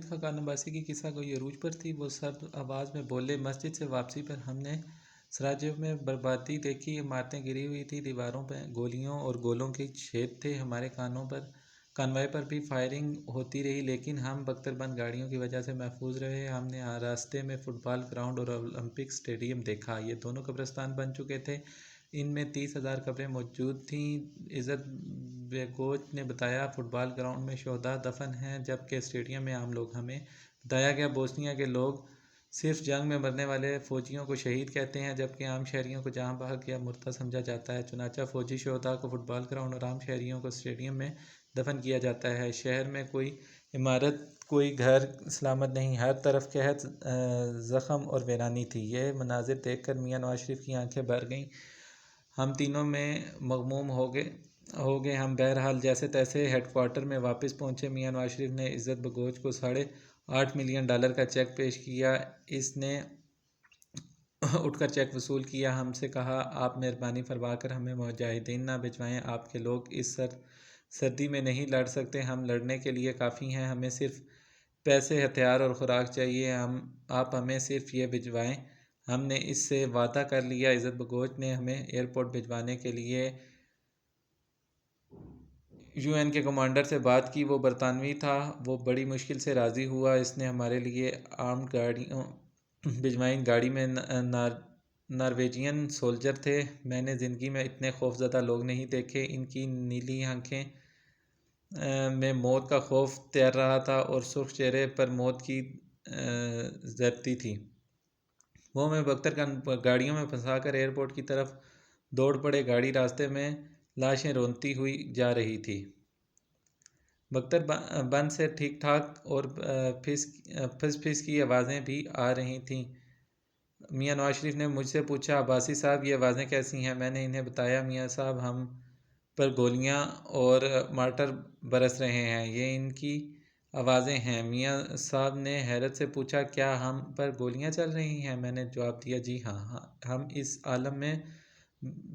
خالد خاقان عباسی کی قصہ گوئی عروج پر تھی۔ وہ سرد آواز میں بولے، مسجد سے واپسی پر ہم نے سراجیو میں بربادی دیکھی، عمارتیں گری ہوئی تھیں، دیواروں پہ گولیوں اور گولوں کے چھید تھے۔ ہمارے کانوائے پر بھی فائرنگ ہوتی رہی، لیکن ہم بختربند گاڑیوں کی وجہ سے محفوظ رہے۔ ہم نے راستے میں فٹ بال گراؤنڈ اور اولمپک اسٹیڈیم دیکھا۔ یہ دونوں قبرستان بن چکے تھے، ان میں 30,000 قبریں موجود تھیں۔ عزت بیگوچ نے بتایا، فٹ بال گراؤنڈ میں شہداء دفن ہیں، جبکہ اسٹیڈیم میں عام لوگ۔ ہمیں بتایا گیا بوسنیا کے لوگ صرف جنگ میں مرنے والے فوجیوں کو شہید کہتے ہیں، جبکہ عام شہریوں کو جاں بحق یا مردہ سمجھا جاتا ہے۔ چنانچہ فوجی شہداء کو فٹ بال گراؤنڈ اور عام شہریوں کو اسٹیڈیم میں دفن کیا جاتا ہے۔ شہر میں کوئی عمارت، کوئی گھر سلامت نہیں، ہر طرف قحط، زخم اور ویرانی تھی۔ یہ مناظر دیکھ کر میاں نواز شریف کی آنکھیں بھر گئیں۔ ہم تینوں میں مغموم ہو گئے۔ ہم بہرحال جیسے تیسے ہیڈ کوارٹر میں واپس پہنچے۔ میاں نواز شریف نے عزت بگوچ کو $8.5 ملین کا چیک پیش کیا۔ اس نے اٹھ کر چیک وصول کیا۔ ہم سے کہا، آپ مہربانی فرما کر ہمیں مجاہدین نہ بھجوائیں، آپ کے لوگ اس سردی میں نہیں لڑ سکتے، ہم لڑنے کے لیے کافی ہیں، ہمیں صرف پیسے، ہتھیار اور خوراک چاہیے، آپ ہمیں صرف یہ بھجوائیں۔ ہم نے اس سے وعدہ کر لیا۔ عزت بگوچ نے ہمیں ایئرپورٹ بھجوانے کے لیے UN کے کمانڈر سے بات کی۔ وہ برطانوی تھا۔ وہ بڑی مشکل سے راضی ہوا۔ اس نے ہمارے لیے آرمڈ گاڑیوں بھجوائیں۔ گاڑی میں نارویجین سولجر تھے۔ میں نے زندگی میں اتنے خوفزدہ لوگ نہیں دیکھے۔ ان کی نیلی آنکھیں میں موت کا خوف تیر رہا تھا اور سرخ چہرے پر موت کی ضربتی تھی۔ وہ ہمیں بختر گاڑیوں میں پھنسا کر ایئرپورٹ کی طرف دوڑ پڑے۔ گاڑی راستے میں لاشیں رونتی ہوئی جا رہی تھی۔ بختر بند سے ٹھیک ٹھاک اور پھس کی آوازیں بھی آ رہی تھیں۔ میاں نواز شریف نے مجھ سے پوچھا، عباسی صاحب یہ آوازیں کیسی ہیں؟ میں نے انہیں بتایا، میاں صاحب ہم پر گولیاں اور مارٹر برس رہے ہیں، یہ ان کی آوازیں ہیں۔ میاں صاحب نے حیرت سے پوچھا، کیا ہم پر گولیاں چل رہی ہیں؟ میں نے جواب دیا، جی ہاں۔ ہم اس عالم میں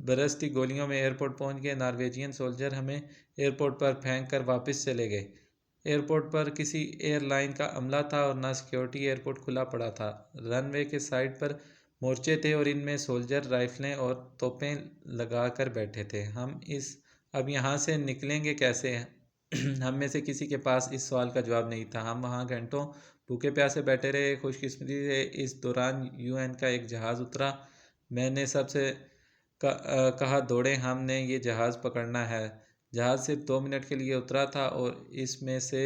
برستی گولیوں میں ایئرپورٹ پہنچ گئے۔ نارویجین سولجر ہمیں ایئرپورٹ پر پھینک کر واپس چلے گئے۔ ایئرپورٹ پر کسی ایئر لائن کا عملہ تھا اور نہ سیکیورٹی۔ ایئرپورٹ کھلا پڑا تھا۔ رن وے کے سائڈ پر مورچے تھے اور ان میں سولجر رائفلیں اور توپیں لگا کر بیٹھے تھے۔ ہم اب یہاں سے نکلیں گے کیسے؟ ہم میں سے کسی کے پاس اس سوال کا جواب نہیں تھا۔ ہم وہاں گھنٹوں بھوکے پیاسے بیٹھے رہے۔ خوش قسمتی سے اس دوران UN کا ایک جہاز اترا۔ میں نے سب سے کہا، دوڑیں، ہم نے یہ جہاز پکڑنا ہے۔ جہاز صرف 2 منٹ کے لیے اترا تھا اور اس میں سے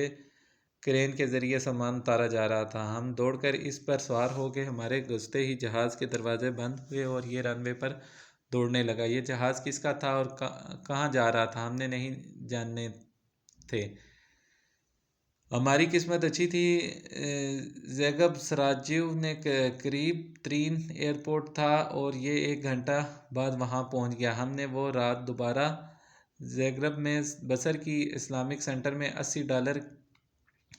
کرین کے ذریعے سامان اتارا جا رہا تھا۔ ہم دوڑ کر اس پر سوار ہو گئے۔ ہمارے گھستے ہی جہاز کے دروازے بند ہوئے اور یہ رن وے پر دوڑنے لگا۔ یہ جہاز کس کا تھا اور کہاں جا رہا تھا، ہم نے نہیں جاننے تھے۔ ہماری قسمت اچھی تھی۔ زیگب سراجیو میں قریب ترین ایئرپورٹ تھا اور یہ 1 گھنٹہ بعد وہاں پہنچ گیا۔ ہم نے وہ رات دوبارہ زیگرب میں بسر کی۔ اسلامک سینٹر میں $80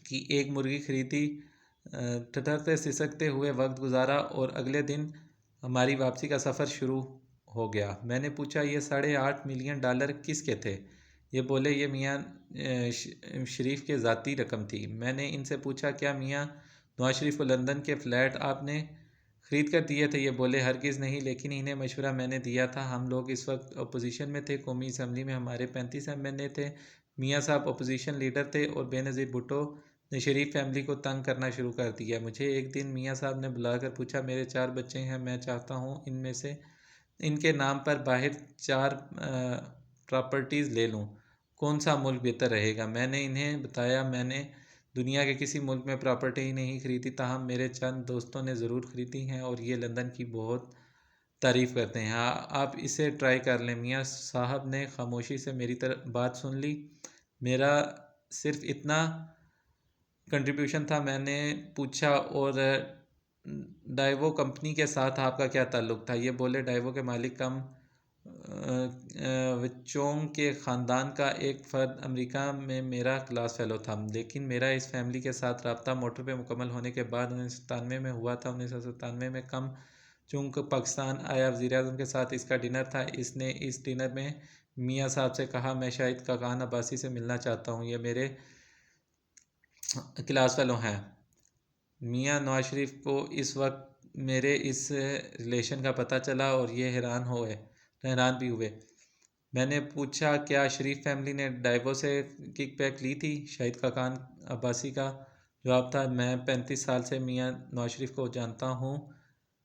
کی ایک مرغی خریدی، ٹھٹھرتے سسکتے ہوئے وقت گزارا اور اگلے دن ہماری واپسی کا سفر شروع ہو گیا۔ میں نے پوچھا، یہ $8.5 ملین کس کے تھے؟ یہ بولے، یہ میاں شریف کے ذاتی رقم تھی۔ میں نے ان سے پوچھا، کیا میاں نواز شریف کو لندن کے فلیٹ آپ نے خرید کر دیے تھے؟ یہ بولے، ہرگز نہیں، لیکن انہیں مشورہ میں نے دیا تھا۔ ہم لوگ اس وقت اپوزیشن میں تھے۔ قومی اسمبلی میں ہمارے 35 MLA تھے۔ میاں صاحب اپوزیشن لیڈر تھے اور بے نظیر بھٹو نے شریف فیملی کو تنگ کرنا شروع کر دیا۔ مجھے ایک دن میاں صاحب نے بلا کر پوچھا، میرے 4 بچے ہیں، میں چاہتا ہوں ان میں سے ان کے نام پر باہر 4 پراپرٹیز لے لوں، کون سا ملک بہتر رہے گا؟ میں نے انہیں بتایا، میں نے دنیا کے کسی ملک میں پراپرٹی نہیں خریدی، تاہم میرے چند دوستوں نے ضرور خریدی ہیں اور یہ لندن کی بہت تعریف کرتے ہیں، آپ اسے ٹرائی کر لیں۔ میاں صاحب نے خاموشی سے میری بات سن لی۔ میرا صرف اتنا کنٹریبیوشن تھا۔ میں نے پوچھا، اور ڈائیوو کمپنی کے ساتھ آپ کا کیا تعلق تھا؟ یہ بولے، ڈائیوو کے مالک کم وچونگ کے خاندان کا ایک فرد امریکہ میں میرا کلاس فیلو تھا، لیکن میرا اس فیملی کے ساتھ رابطہ موٹر پہ مکمل ہونے کے بعد 1997 میں ہوا تھا۔ 1997 میں کم چونگ پاکستان آیا، وزیراعظم کے ساتھ اس کا ڈنر تھا۔ اس نے اس ڈنر میں میاں صاحب سے کہا، میں شاہد خاقان عباسی سے ملنا چاہتا ہوں، یہ میرے کلاس فیلو ہیں۔ میاں نواز شریف کو اس وقت میرے اس ریلیشن کا پتہ چلا اور یہ حیران بھی ہوئے۔ میں نے پوچھا کیا شریف فیملی نے ڈائیو سے کک بیک لی تھی؟ شاہد خاقان عباسی کا جواب تھا، میں 35 سال سے میاں نواز شریف کو جانتا ہوں،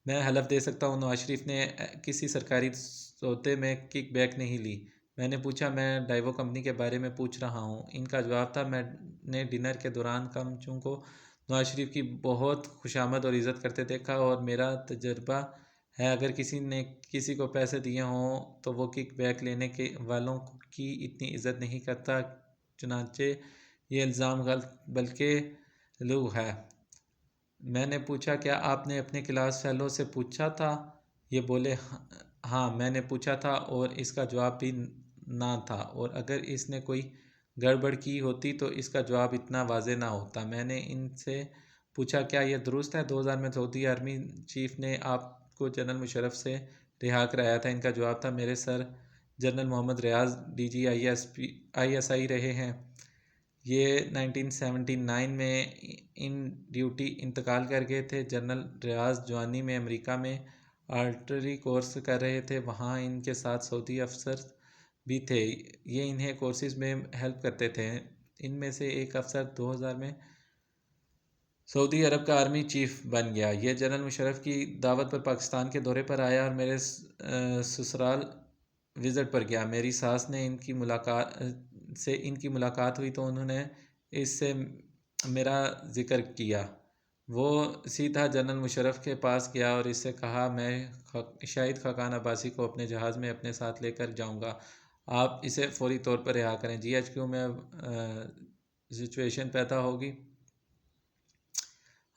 میں حلف دے سکتا ہوں نواز شریف نے کسی سرکاری سودے میں کک بیک نہیں لی۔ میں نے پوچھا میں ڈائیو کمپنی کے بارے میں پوچھ رہا ہوں۔ ان کا جواب تھا، میں نے ڈنر کے دوران کمچوں کو نواز شریف کی بہت خوشامد اور عزت کرتے دیکھا اور میرا تجربہ ہے اگر کسی نے کسی کو پیسے دیے ہوں تو وہ کک بیک لینے کے والوں کی اتنی عزت نہیں کرتا، چنانچہ یہ الزام غلط بلکہ لغو ہے۔ میں نے پوچھا کیا آپ نے اپنے کلاس فیلو سے پوچھا تھا؟ یہ بولے ہاں میں نے پوچھا تھا اور اس کا جواب بھی نہ تھا، اور اگر اس نے کوئی گڑبڑ کی ہوتی تو اس کا جواب اتنا واضح نہ ہوتا۔ میں نے ان سے پوچھا کیا یہ درست ہے 2000 میں سعودی آرمی چیف نے آپ کو جنرل مشرف سے رہا کرایا تھا؟ ان کا جواب تھا، میرے sir general Muhammad Riaz D G I S I رہے ہیں، یہ 1979 میں ان ڈیوٹی انتقال کر گئے تھے۔ جنرل ریاض جوانی میں امریکہ میں آرٹلری کورس کر رہے تھے، وہاں ان کے ساتھ سعودی افسر بھی تھے، یہ انہیں کورسز میں ہیلپ کرتے تھے۔ ان میں سے ایک افسر 2000 میں سعودی عرب کا آرمی چیف بن گیا۔ یہ جنرل مشرف کی دعوت پر پاکستان کے دورے پر آیا اور میرے سسرال وزٹ پر گیا۔ میری ساس نے ان کی ملاقات ہوئی تو انہوں نے اس سے میرا ذکر کیا۔ وہ سیدھا جنرل مشرف کے پاس گیا اور اس سے کہا میں شاہد خاقان عباسی کو اپنے جہاز میں اپنے ساتھ لے کر جاؤں گا، آپ اسے فوری طور پر رہا کریں، جی ایچ کیو میں سچویشن پیدا ہوگی۔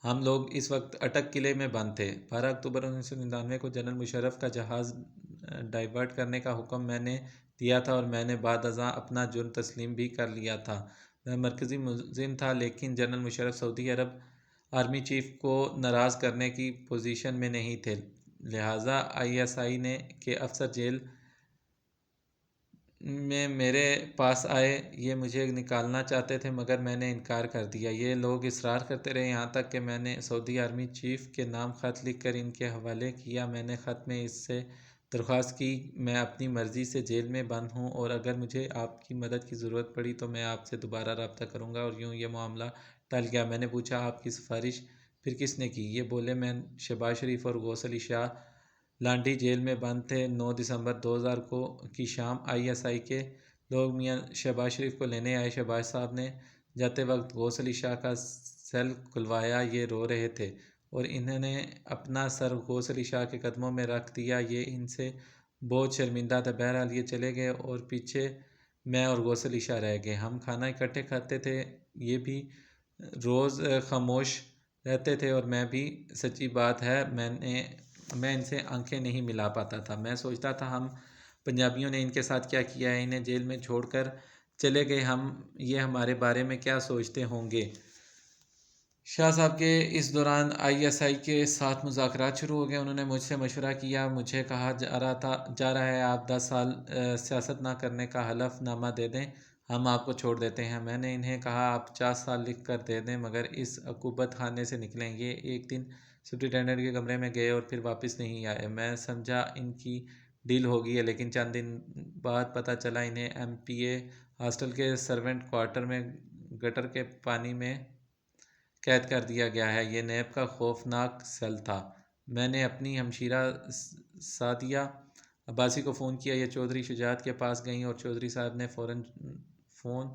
ہم لوگ اس وقت اٹک قلعے میں بند تھے۔ 12 اکتوبر 1999 کو جنرل مشرف کا جہاز ڈائیورٹ کرنے کا حکم میں نے دیا تھا اور میں نے بعد ازاں اپنا جرم تسلیم بھی کر لیا تھا۔ میں مرکزی ملزم تھا، لیکن جنرل مشرف سعودی عرب آرمی چیف کو ناراض کرنے کی پوزیشن میں نہیں تھے، لہٰذا آئی ایس آئی کے افسر جیل میں میرے پاس آئے، یہ مجھے نکالنا چاہتے تھے مگر میں نے انکار کر دیا۔ یہ لوگ اصرار کرتے رہے یہاں تک کہ میں نے سعودی آرمی چیف کے نام خط لکھ کر ان کے حوالے کیا۔ میں نے خط میں اس سے درخواست کی میں اپنی مرضی سے جیل میں بند ہوں اور اگر مجھے آپ کی مدد کی ضرورت پڑی تو میں آپ سے دوبارہ رابطہ کروں گا، اور یوں یہ معاملہ ٹل گیا۔ میں نے پوچھا آپ کی سفارش پھر کس نے کی؟ یہ بولے میں شہباز شریف اور غوث علی شاہ لانڈھی جیل میں بند تھے۔ 9 دسمبر 2000 کی شام آئی ایس آئی کے لوگ میاں شہباز شریف کو لینے آئے۔ شہباز صاحب نے جاتے وقت غوث علی شاہ کا سیل کھلوایا، یہ رو رہے تھے اور انہوں نے اپنا سر غوث علی شاہ کے قدموں میں رکھ دیا، یہ ان سے بہت شرمندہ تھے۔ بہرحال یہ چلے گئے اور پیچھے میں اور غوث علی شاہ رہ گئے۔ ہم کھانا اکٹھے کھاتے تھے، یہ بھی روز خاموش رہتے تھے اور میں بھی۔ سچی بات ہے میں ان سے آنکھیں نہیں ملا پاتا تھا۔ میں سوچتا تھا ہم پنجابیوں نے ان کے ساتھ کیا کیا ہے، انہیں جیل میں چھوڑ کر چلے گئے، یہ ہمارے بارے میں کیا سوچتے ہوں گے۔ شاہ صاحب کے اس دوران آئی ایس آئی کے ساتھ مذاکرات شروع ہو گئے۔ انہوں نے مجھ سے مشورہ کیا، مجھے کہا جا رہا ہے آپ 10 سال سیاست نہ کرنے کا حلف نامہ دے دیں، ہم آپ کو چھوڑ دیتے ہیں۔ میں نے انہیں کہا آپ 50 سال لکھ کر دے دیں مگر اس عقوبت خانے سے نکلیں۔ یہ ایک دن سپرنٹنڈنٹ کے کمرے میں گئے اور پھر واپس نہیں آئے۔ میں سمجھا ان کی ڈیل ہو گئی ہے، لیکن چند دن بعد پتہ چلا انہیں ایم پی اے ہاسٹل کے سرونٹ کوارٹر میں گٹر کے پانی میں قید کر دیا گیا ہے۔ یہ نیب کا خوفناک سیل تھا۔ میں نے اپنی ہمشیرہ سعدیہ عباسی کو فون کیا، یہ چودھری شجاعت کے پاس گئیں اور چودھری صاحب نے فوراً فون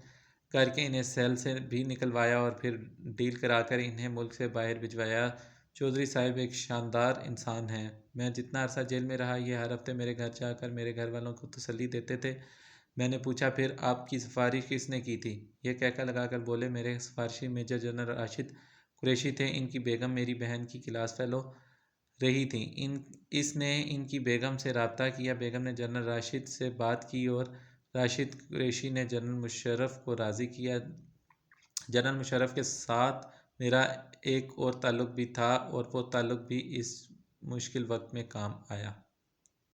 کر کے انہیں سیل سے بھی نکلوایا اور پھر ڈیل کرا کر انہیں ملک سے باہر بھجوایا۔ چودھری صاحب ایک شاندار انسان ہیں۔ میں جتنا عرصہ جیل میں رہا یہ ہر ہفتے میرے گھر جا کر میرے گھر والوں کو تسلی دیتے تھے۔ میں نے پوچھا پھر آپ کی سفارش کس نے کی تھی؟ یہ کہہ لگا کر بولے میرے سفارشی میجر جنرل راشد قریشی تھے، ان کی بیگم میری بہن کی کلاس فیلو رہی تھیں۔ اس نے ان کی بیگم سے رابطہ کیا، بیگم نے جنرل راشد سے بات کی اور راشد قریشی نے جنرل مشرف کو راضی کیا۔ جنرل مشرف کے ساتھ میرا ایک اور تعلق بھی تھا اور وہ تعلق بھی اس مشکل وقت میں کام آیا۔